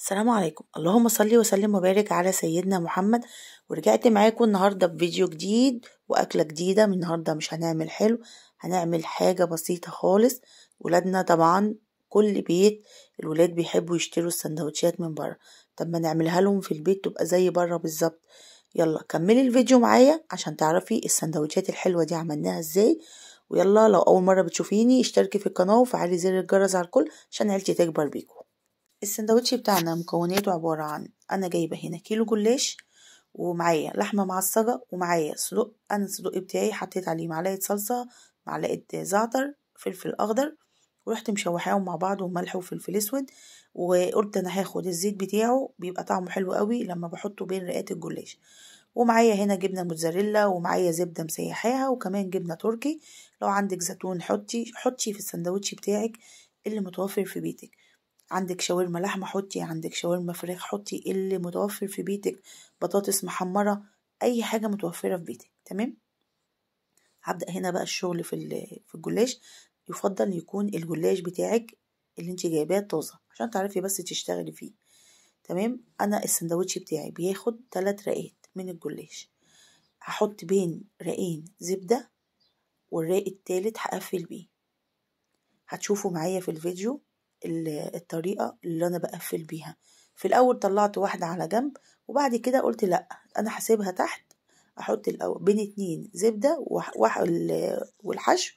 السلام عليكم. اللهم صل وسلم وبارك على سيدنا محمد. ورجعت معاكم النهاردة بفيديو جديد وأكلة جديدة. من النهاردة مش هنعمل حلو، هنعمل حاجة بسيطة خالص. ولادنا طبعا كل بيت الولاد بيحبوا يشتروا السندوتشات من بره، طب ما نعملها لهم في البيت تبقى زي بره بالظبط. يلا كملي الفيديو معايا عشان تعرفي السندوتشات الحلوة دي عملناها ازاي. ويلا لو أول مرة بتشوفيني اشتركي في القناة وفعلي زر الجرس على الكل عشان عيلتي تكبر بيكم. السندوتش بتاعنا مكوناته عبارة عن أنا جايبة هنا كيلو جلاش، ومعايا لحمة معصجة، ومعايا صدق. أنا الصدق بتاعي حطيت عليه معلقة صلصة، معلقة زعتر، فلفل أخضر، ورحت مشوحاهم مع بعض وملح وفلفل أسود. وقلت أنا هاخد الزيت بتاعه بيبقى طعمه حلو قوي لما بحطه بين رقات الجلاش. ومعايا هنا جبنة موتزاريلا، ومعايا زبدة مسيحاها، وكمان جبنة تركي. لو عندك زيتون حطي في السندوتش بتاعك اللي متوفر في بيتك. عندك شاورما لحمة حطي، عندك شاورما فراخ حطي، اللي متوفر في بيتك، بطاطس محمرة، أي حاجة متوفرة في بيتك. تمام. هبدأ هنا بقى الشغل في الجلاش. يفضل يكون الجلاش بتاعك اللي انت جايباه طازة عشان تعرفي بس تشتغلي فيه. تمام. أنا السندوتش بتاعي بياخد 3 رقات من الجلاش. هحط بين رقين زبدة، والراق التالت هقفل بيه. هتشوفوا معايا في الفيديو الطريقة اللي أنا بقفل بيها. في الأول طلعت واحدة على جنب، وبعد كده قلت لأ أنا هسيبها تحت. أحط الأول بين 2 زبدة والحشو،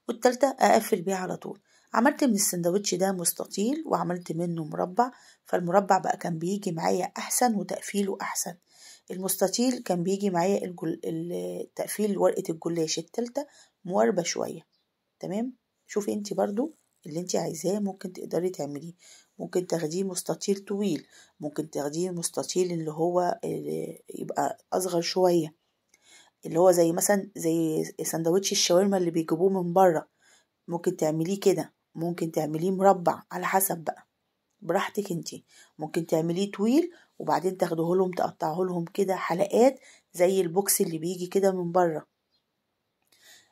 والتالتة أقفل بيها على طول. عملت من السندوتش ده مستطيل وعملت منه مربع، فالمربع بقى كان بيجي معايا أحسن وتقفيله أحسن. المستطيل كان بيجي معايا تقفيل ورقة الجلاش التالتة مواربة شوية. تمام. شوفي انت برضو اللي انت عايزاه ممكن تقدري تعمليه. ممكن تاخديه مستطيل طويل، ممكن تاخديه مستطيل اللي هو يبقى اصغر شوية، اللي هو زي مثلا زي سندوتش الشاورما اللي بيجيبوه من بره. ممكن تعمليه كده، ممكن تعمليه مربع، على حسب بقى براحتك انت. ممكن تعمليه طويل وبعدين تاخدوه لهم تقطعه لهم كده حلقات زي البوكس اللي بيجي كده من بره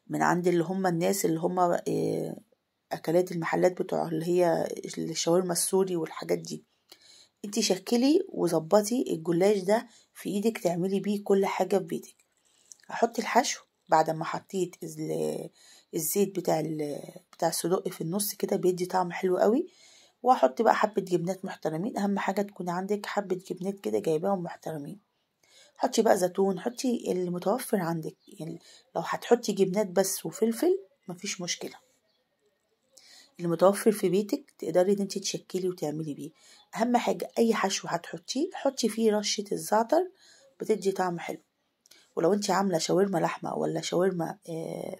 من عند اللي هم الناس اللي هم اكلات المحلات بتوع اللي هي الشاورما السوري والحاجات دي. انتي شكلي وظبطي الجلاش ده في ايدك تعملي بيه كل حاجة في بيتك. هحط الحشو بعد ما حطيت الزيت بتاع الصدق في النص كده بيدي طعم حلو قوي. وهحط بقى حبة جبنات محترمين، اهم حاجة تكون عندك حبة جبنات كده جايباهم محترمين. حطي بقى زيتون، حطي اللي متوفر عندك. يعني لو هتحطي جبنات بس وفلفل مفيش مشكلة، اللي متوفر في بيتك تقدري ان انت تشكلي وتعملي بيه. اهم حاجة اي حشو هتحطيه حطي فيه رشة الزعتر، بتدي طعم حلو. ولو انت عاملة شاورما لحمة ولا شاورما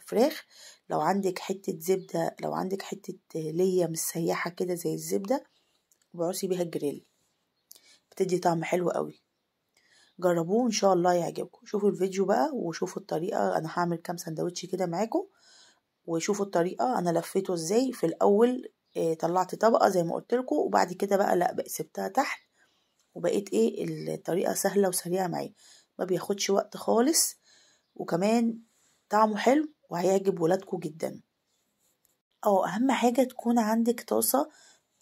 فراخ، لو عندك حتة زبدة، لو عندك حتة ليا مسيحة كده زي الزبدة وبعصي بيها الجريل بتدي طعم حلو قوي. جربوه ان شاء الله يعجبكم. شوفوا الفيديو بقى وشوفوا الطريقة. انا هعمل كام سندوتش كده معاكم وشوفوا الطريقة انا لفيته ازاي. في الاول طلعت طبقة زي ما قلت لكم، وبعد كده بقى لا بقى سبتها تحت، وبقيت الطريقة سهلة وسريعة معايا، ما بياخدش وقت خالص، وكمان طعمه حلو وهيعجب ولادكم جدا. اهم حاجة تكون عندك طاسة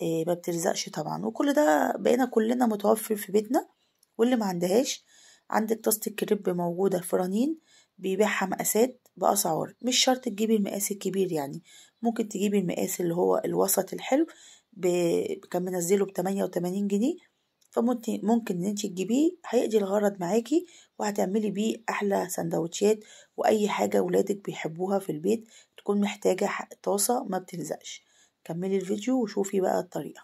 ما بتلزقش طبعا، وكل ده بقينا كلنا متوفر في بيتنا. واللي ما عندهاش، عندك طاسة الكريب موجودة في رنين بيبيعها مقاسات بأسعار، مش شرط تجيبي المقاس الكبير، يعني ممكن تجيبي المقاس اللي هو الوسط الحلو كان منزله ب88 جنيه. فممكن ان انت تجيبيه هيقضي الغرض معاكي، وهتعملي بيه احلى سندوتشات واي حاجة ولادك بيحبوها في البيت تكون محتاجة طاسة ما بتلزقش. كملي الفيديو وشوفي بقى الطريقة.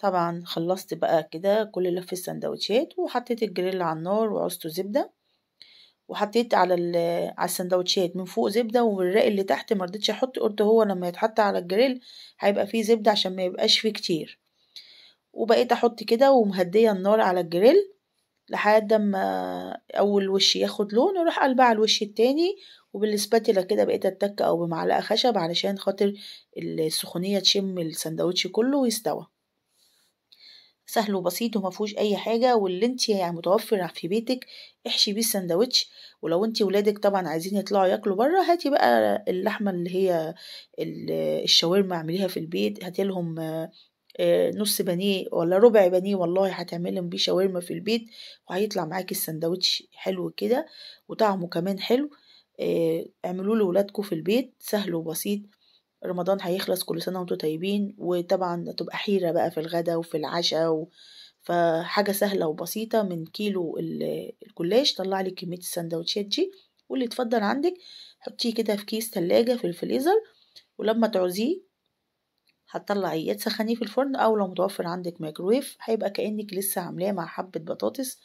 طبعا خلصت بقى كده كل لف السندوتشات وحطيت الجريل على النار وعوزته زبدة، وحطيت على السندوتشات من فوق زبدة، والرق اللي تحت مرضتش احط، قلت هو لما يتحط على الجريل هيبقى فيه زبدة عشان ما يبقاش فيه كتير. وبقيت احط كده ومهدية النار على الجريل لحد ما اول وش ياخد لون واروح قلبها على الوش التاني، وبالسباتيلا كده بقيت اتك او بمعلقة خشب علشان خاطر السخونية تشم السندوتش كله ويستوى. سهل وبسيط ومفهوش اي حاجة، واللي انت يعني متوفر في بيتك احشي بيه السندوتش. ولو انت ولادك طبعا عايزين يطلعوا ياكلوا بره، هاتي بقى اللحمة اللي هي الشاورما اعمليها في البيت، هاتي لهم نص بانيه ولا ربع بانيه، والله هتعملهم بيه شاورما في البيت وهيطلع معاكي السندوتش حلو كده وطعمه كمان حلو. اعملوه لولادكم في البيت، سهل وبسيط. رمضان هيخلص، كل سنة وانتم طيبين، وطبعا تبقى حيرة بقى في الغدا وفي العشاء فحاجة سهلة وبسيطة. من كيلو الجلاش طلع لي كمية السندوتشات دي، واللي تفضل عندك حطيه كده في كيس تلاجة في الفريزر، ولما تعوزيه هتطلعيه يا تسخنيه في الفرن، او لو متوفر عندك ميكرويف هيبقى كأنك لسه عاملاه مع حبة بطاطس.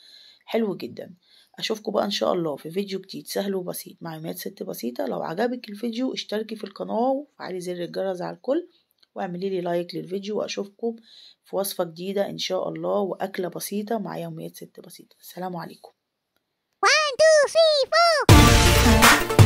حلو جدا. اشوفكم بقى ان شاء الله في فيديو جديد سهل وبسيط مع يوميات ست بسيطة. لو عجبك الفيديو اشتركي في القناة وفعلي زر الجرس على الكل، واعملي لي لايك للفيديو، واشوفكم في وصفة جديدة ان شاء الله واكلة بسيطة مع يوميات ست بسيطة. السلام عليكم. 1 2 3 4